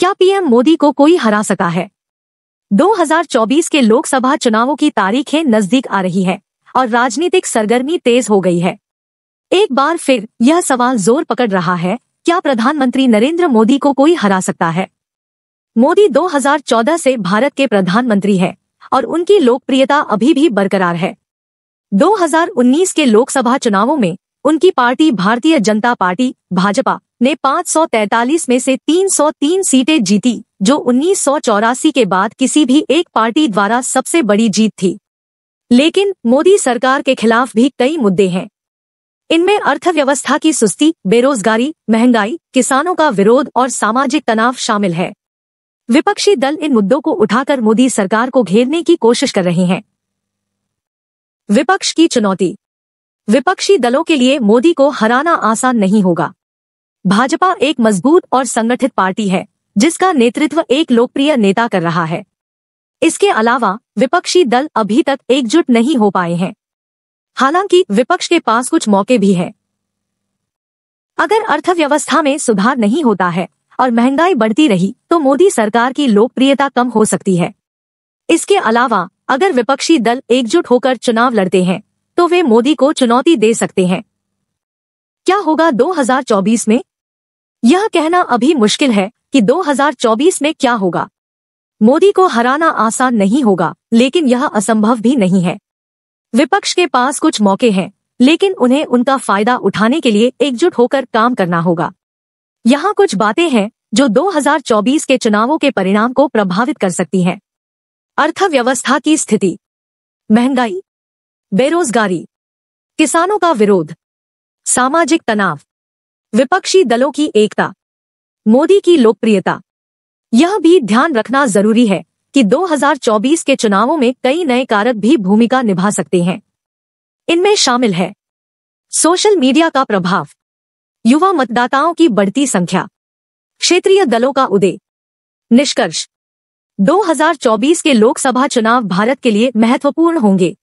क्या पीएम मोदी को कोई हरा सका है? 2024 के लोकसभा चुनावों की तारीखें नजदीक आ रही है और राजनीतिक सरगर्मी तेज हो गई है। एक बार फिर यह सवाल जोर पकड़ रहा है, क्या प्रधानमंत्री नरेंद्र मोदी को कोई हरा सकता है? मोदी 2014 से भारत के प्रधानमंत्री हैं और उनकी लोकप्रियता अभी भी बरकरार है। 2019 के लोकसभा चुनावों में उनकी पार्टी भारतीय जनता पार्टी भाजपा ने 543 में से 303 सीटें जीती, जो 1984 के बाद किसी भी एक पार्टी द्वारा सबसे बड़ी जीत थी। लेकिन मोदी सरकार के खिलाफ भी कई मुद्दे हैं। इनमें अर्थव्यवस्था की सुस्ती, बेरोजगारी, महंगाई, किसानों का विरोध और सामाजिक तनाव शामिल है। विपक्षी दल इन मुद्दों को उठाकर मोदी सरकार को घेरने की कोशिश कर रहे हैं। विपक्ष की चुनौती। विपक्षी दलों के लिए मोदी को हराना आसान नहीं होगा। भाजपा एक मजबूत और संगठित पार्टी है, जिसका नेतृत्व एक लोकप्रिय नेता कर रहा है। इसके अलावा विपक्षी दल अभी तक एकजुट नहीं हो पाए हैं। हालांकि विपक्ष के पास कुछ मौके भी हैं। अगर अर्थव्यवस्था में सुधार नहीं होता है और महंगाई बढ़ती रही तो मोदी सरकार की लोकप्रियता कम हो सकती है। इसके अलावा अगर विपक्षी दल एकजुट होकर चुनाव लड़ते हैं तो वे मोदी को चुनौती दे सकते हैं। क्या होगा 2024 में? यह कहना अभी मुश्किल है कि 2024 में क्या होगा। मोदी को हराना आसान नहीं होगा, लेकिन यह असंभव भी नहीं है। विपक्ष के पास कुछ मौके हैं, लेकिन उन्हें उनका फायदा उठाने के लिए एकजुट होकर काम करना होगा। यहाँ कुछ बातें हैं जो 2024 के चुनावों के परिणाम को प्रभावित कर सकती हैं। अर्थव्यवस्था की स्थिति, महंगाई, बेरोजगारी, किसानों का विरोध, सामाजिक तनाव, विपक्षी दलों की एकता, मोदी की लोकप्रियता। यह भी ध्यान रखना जरूरी है कि 2024 के चुनावों में कई नए कारक भी भूमिका निभा सकते हैं। इनमें शामिल है सोशल मीडिया का प्रभाव, युवा मतदाताओं की बढ़ती संख्या, क्षेत्रीय दलों का उदय। निष्कर्ष, 2024 के लोकसभा चुनाव भारत के लिए महत्वपूर्ण होंगे।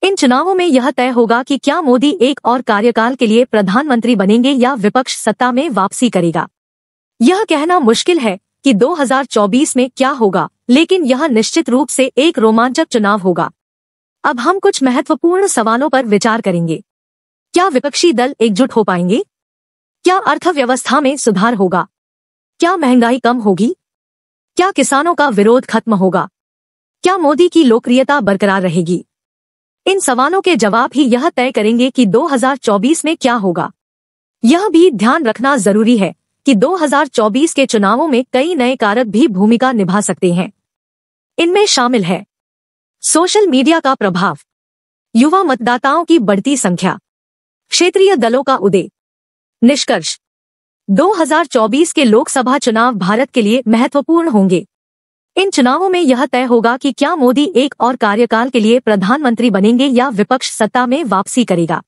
इन चुनावों में यह तय होगा कि क्या मोदी एक और कार्यकाल के लिए प्रधानमंत्री बनेंगे या विपक्ष सत्ता में वापसी करेगा। यह कहना मुश्किल है कि 2024 में क्या होगा, लेकिन यह निश्चित रूप से एक रोमांचक चुनाव होगा। अब हम कुछ महत्वपूर्ण सवालों पर विचार करेंगे। क्या विपक्षी दल एकजुट हो पाएंगे? क्या अर्थव्यवस्था में सुधार होगा? क्या महंगाई कम होगी? क्या किसानों का विरोध खत्म होगा? क्या मोदी की लोकप्रियता बरकरार रहेगी? इन सवालों के जवाब ही यह तय करेंगे कि 2024 में क्या होगा। यह भी ध्यान रखना जरूरी है कि 2024 के चुनावों में कई नए कारक भी भूमिका निभा सकते हैं। इनमें शामिल है सोशल मीडिया का प्रभाव, युवा मतदाताओं की बढ़ती संख्या, क्षेत्रीय दलों का उदय। निष्कर्ष, 2024 के लोकसभा चुनाव भारत के लिए महत्वपूर्ण होंगे। इन चुनावों में यह तय होगा कि क्या मोदी एक और कार्यकाल के लिए प्रधानमंत्री बनेंगे या विपक्ष सत्ता में वापसी करेगा।